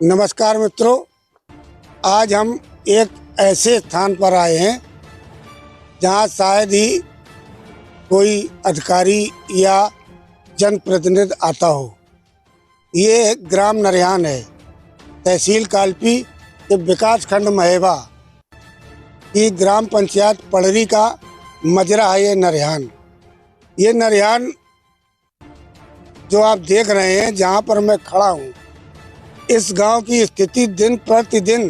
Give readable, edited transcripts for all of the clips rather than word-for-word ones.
नमस्कार मित्रों, आज हम एक ऐसे स्थान पर आए हैं जहां शायद ही कोई अधिकारी या जनप्रतिनिधि आता हो। ये ग्राम नरिहान है, तहसील कालपी के विकास खंड महेबा की ग्राम पंचायत पड़री का मजरा है। ये नरिहान जो आप देख रहे हैं, जहां पर मैं खड़ा हूं, इस गांव की स्थिति दिन प्रतिदिन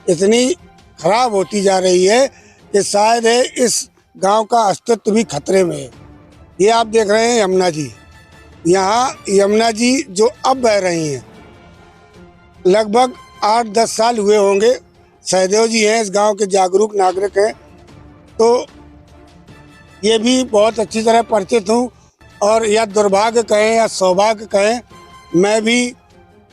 इतनी खराब होती जा रही है कि शायद इस गांव का अस्तित्व भी खतरे में है। ये आप देख रहे हैं यमुना जी, यहाँ यमुना जी जो अब बह रही हैं, लगभग 8-10 साल हुए होंगे। सहदेव जी हैं, इस गांव के जागरूक नागरिक हैं, तो ये भी बहुत अच्छी तरह परिचित हूँ। और या दुर्भाग्य कहें या सौभाग्य कहें, मैं भी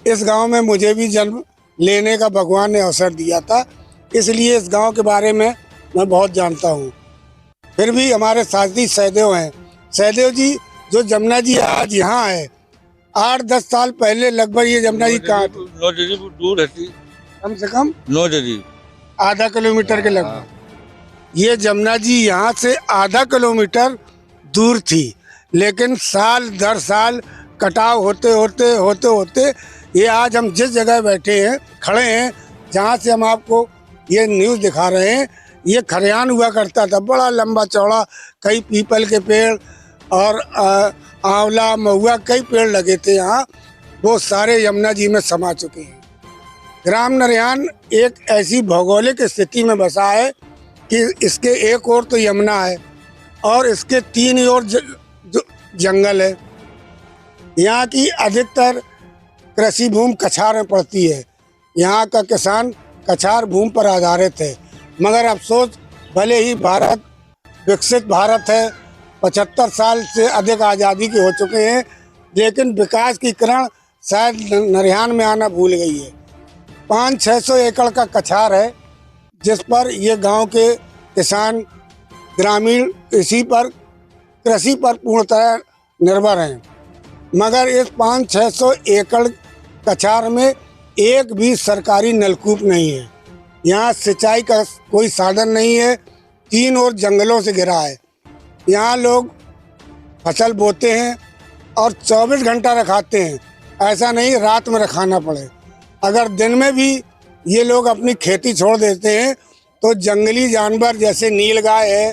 इस गांव में, मुझे भी जन्म लेने का भगवान ने अवसर दिया था, इसलिए इस गांव के बारे में मैं बहुत जानता हूं। फिर भी हमारे साथी सहदेव हैं। सहदेव जी, जो यमुना जी आज यहाँ है, 8-10 साल पहले लगभग ये यमुना जी कहाँ थी? 9 जरीब दूर रहती, कम से कम 9 जरीब, आधा किलोमीटर के लगभग। ये यमुना जी यहाँ से आधा किलोमीटर दूर थी, लेकिन साल दर साल कटाव होते होते ये आज हम जिस जगह बैठे हैं, खड़े हैं, जहाँ से हम आपको ये न्यूज़ दिखा रहे हैं, ये खरियान हुआ करता था, बड़ा लंबा चौड़ा, कई पीपल के पेड़ और आंवला महुआ कई पेड़ लगे थे यहाँ, वो सारे यमुना जी में समा चुके हैं। ग्राम नरिहान एक ऐसी भौगोलिक स्थिति में बसा है कि इसके एक ओर तो यमुना है और इसके 3 ओर जंगल है। यहाँ की अधिकतर कृषि भूमि कछार में पड़ती है। यहाँ का किसान कछार भूमि पर आधारित है, मगर अफसोस, भले ही भारत विकसित भारत है, 75 साल से अधिक आज़ादी के हो चुके हैं, लेकिन विकास की किरण शायद नरिहान में आना भूल गई है। 500-600 एकड़ का कछार है, जिस पर ये गांव के किसान ग्रामीण कृषि पर पूर्णतः निर्भर हैं। मगर इस 500-600 एकड़ कछार में एक भी सरकारी नलकूप नहीं है। यहाँ सिंचाई का कोई साधन नहीं है, 3 ओर जंगलों से घिरा है। यहाँ लोग फसल बोते हैं और 24 घंटा रखाते हैं, ऐसा नहीं रात में रखाना पड़े। अगर दिन में भी ये लोग अपनी खेती छोड़ देते हैं तो जंगली जानवर जैसे नीलगाय है,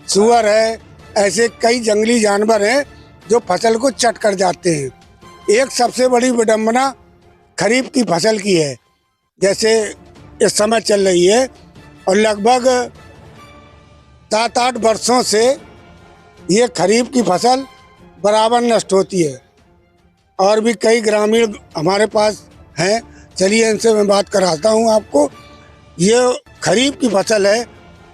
सूअर है, ऐसे कई जंगली जानवर हैं जो फसल को चट कर जाते हैं। एक सबसे बड़ी विडंबना खरीफ की फसल की है, जैसे इस समय चल रही है, और लगभग 7-8 वर्षों से ये खरीफ की फसल बराबर नष्ट होती है। और भी कई ग्रामीण हमारे पास हैं, चलिए इनसे मैं बात कराता हूँ आपको। ये खरीफ की फसल है,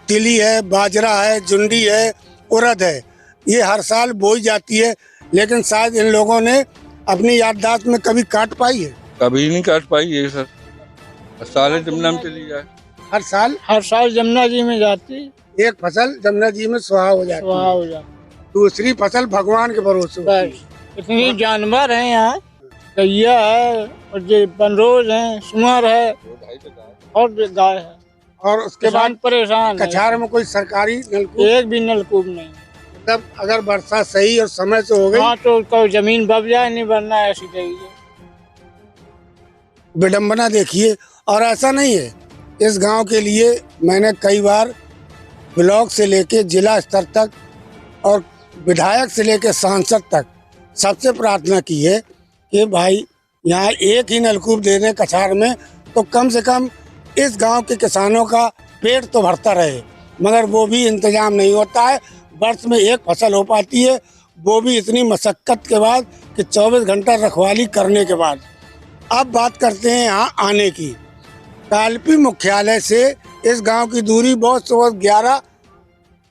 तिली है, बाजरा है, जुंडी है, उड़द है। ये हर साल बोई जाती है, लेकिन शायद इन लोगों ने अपनी याददाश्त में कभी काट पाई है? कभी नहीं काट पाई है सर। साल यमुना में चली जाए, हर साल यमुना जी में जाती, एक फसल यमुना जी में सुहा हो जाती है, दूसरी फसल भगवान के भरोसे होती है। इतनी जानवर हैं यहाँ, गैया है और जो बनरोज है, सुअर है और गाय है, और उसके बाद परेशान कछार में कोई सरकारी नलकूप, एक भी नलकूप नहीं। मतलब अगर बरसात सही और समय से हो गई, हाँ, तो जमीन बब जाए, नहीं बनना ऐसी चाहिए। विडंबना देखिए। और ऐसा नहीं है, इस गांव के लिए मैंने कई बार ब्लॉक से लेके जिला स्तर तक और विधायक से लेके सांसद तक सबसे प्रार्थना की है कि भाई यहाँ एक ही नलकूप दे दें कछार में, तो कम से कम इस गांव के किसानों का पेट तो भरता रहे। मगर वो भी इंतजाम नहीं होता है, वर्ष में एक फसल हो पाती है, वो भी इतनी मशक्क़त के बाद कि 24 घंटा रखवाली करने के बाद। अब बात करते हैं यहाँ आने की। कालपी मुख्यालय से इस गांव की दूरी बहुत 11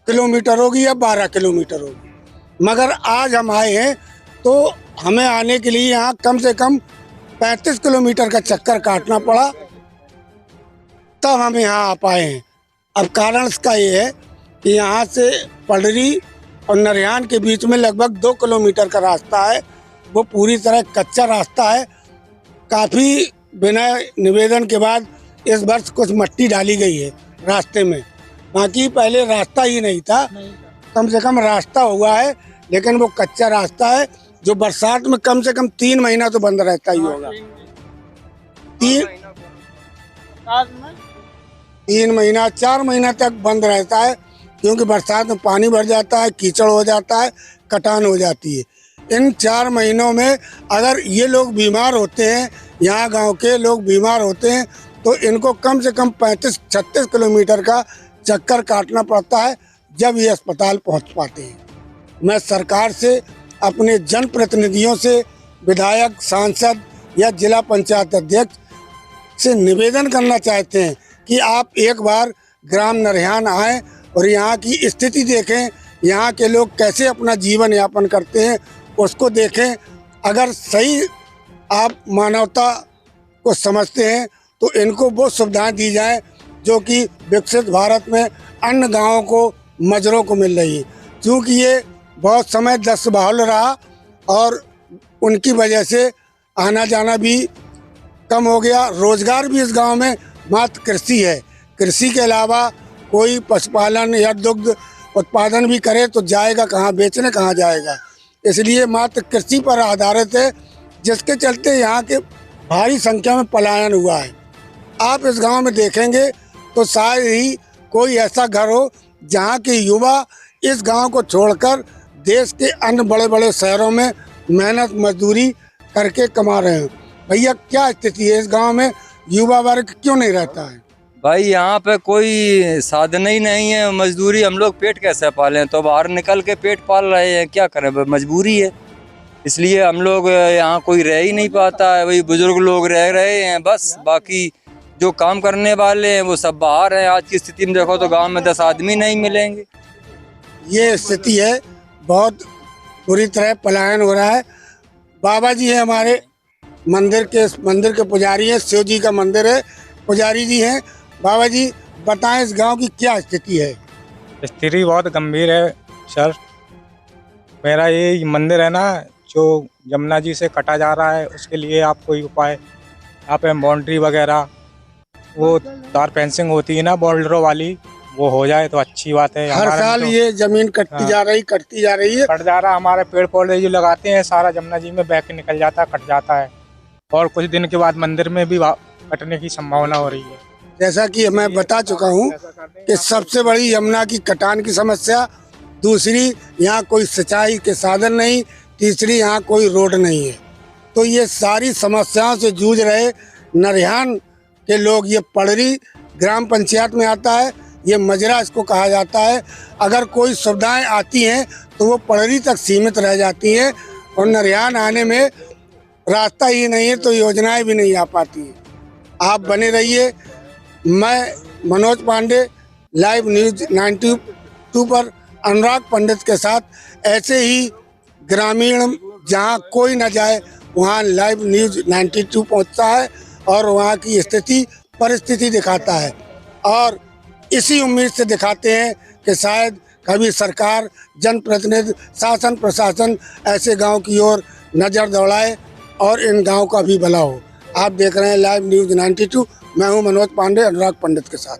किलोमीटर होगी या 12 किलोमीटर होगी, मगर आज हम आए हैं तो हमें आने के लिए यहाँ कम से कम 35 किलोमीटर का चक्कर काटना पड़ा, तब हम यहाँ आ पाए हैं। अब कारण इसका ये है कि यहाँ से पड़री और नरिहान के बीच में लगभग 2 किलोमीटर का रास्ता है, वो पूरी तरह कच्चा रास्ता है। काफ़ी बिना निवेदन के बाद इस वर्ष कुछ मट्टी डाली गई है रास्ते में, बाकी पहले रास्ता ही नहीं था। कम से कम रास्ता हुआ है, लेकिन वो कच्चा रास्ता है जो बरसात में कम से कम 3 महीना तो बंद रहता ही होगा। 3 महीना 4 महीना तक बंद रहता है, क्योंकि बरसात में पानी भर जाता है, कीचड़ हो जाता है, कटान हो जाती है। इन 4 महीनों में अगर ये लोग बीमार होते हैं, यहाँ गांव के लोग बीमार होते हैं, तो इनको कम से कम 35-36 किलोमीटर का चक्कर काटना पड़ता है जब ये अस्पताल पहुँच पाते हैं। मैं सरकार से, अपने जनप्रतिनिधियों से, विधायक, सांसद या जिला पंचायत अध्यक्ष से निवेदन करना चाहते हैं कि आप एक बार ग्राम नरहियान आएँ और यहाँ की स्थिति देखें, यहाँ के लोग कैसे अपना जीवन यापन करते हैं उसको देखें। अगर सही आप मानवता को समझते हैं तो इनको वो सुविधाएं दी जाएं जो कि विकसित भारत में अन्य गांवों को, मजरों को मिल रही है। क्योंकि ये बहुत समय दस्तबाहुल रहा और उनकी वजह से आना जाना भी कम हो गया। रोजगार भी इस गांव में मात्र कृषि है। कृषि के अलावा कोई पशुपालन या दुग्ध उत्पादन भी करे तो जाएगा कहाँ, बेचने कहाँ जाएगा। इसलिए मात्र कृषि पर आधारित है, जिसके चलते यहाँ के भारी संख्या में पलायन हुआ है। आप इस गांव में देखेंगे तो शायद ही कोई ऐसा घर हो जहाँ के युवा इस गांव को छोड़कर देश के अन्य बड़े बड़े शहरों में मेहनत मजदूरी करके कमा रहे हैं। भैया क्या स्थिति है इस गांव में, युवा वर्ग क्यों नहीं रहता है? भाई यहाँ पे कोई साधन ही नहीं है, मजदूरी, हम लोग पेट कैसे पालें? तो बाहर निकल के पेट पाल रहे हैं, क्या करें, मजबूरी है। इसलिए हम लोग यहाँ कोई रह ही नहीं पाता है, वही बुजुर्ग लोग रह रहे हैं बस। बाकी जो काम करने वाले हैं वो सब बाहर हैं। आज की स्थिति में देखो तो गांव में 10 आदमी नहीं मिलेंगे। ये स्थिति है, बहुत बुरी तरह पलायन हो रहा है। बाबा जी है हमारे मंदिर के पुजारी हैं, शिव जी का मंदिर है, पुजारी जी हैं। बाबा जी बताएं इस गांव की क्या स्थिति है? स्थिति बहुत गंभीर है सर। मेरा ये मंदिर है ना जो यमुना जी से कटा जा रहा है, उसके लिए आप कोई उपाय, यहाँ पे बाउंड्री वगैरह, वो तार फेंसिंग होती है ना बॉर्डरों वाली, वो हो जाए तो अच्छी बात है। हर साल तो, ये जमीन कटती जा रही है, कट जा रहा। हमारे पेड़ पौधे जो लगाते हैं सारा यमुना जी में बह के निकल जाता है, कट जाता है, और कुछ दिन के बाद मंदिर में भी कटने की संभावना हो रही है। जैसा कि मैं बता चुका हूँ कि सबसे बड़ी यमुना की कटान की समस्या, दूसरी यहाँ कोई सिंचाई के साधन नहीं, तीसरी यहाँ कोई रोड नहीं है। तो ये सारी समस्याओं से जूझ रहे नरहियान के लोग। ये पड़री ग्राम पंचायत में आता है, ये मजरा इसको कहा जाता है। अगर कोई सुविधाएं आती हैं तो वो पड़री तक सीमित रह जाती हैं, और नरहियान आने में रास्ता ही नहीं है तो योजनाएं भी नहीं आ पाती हैं। आप बने रहिए। मैं मनोज पांडे, लाइव न्यूज 92 पर अनुराग पंडित के साथ ऐसे ही ग्रामीण जहां कोई न जाए वहां लाइव न्यूज 92 पहुंचता है और वहां की स्थिति परिस्थिति दिखाता है, और इसी उम्मीद से दिखाते हैं कि शायद कभी सरकार, जनप्रतिनिधि, शासन प्रशासन ऐसे गांव की ओर नज़र दौड़ाए और इन गांव का भी भला हो। आप देख रहे हैं लाइव न्यूज 92। मैं हूं मनोज पांडे, अनुराग पंडित के साथ।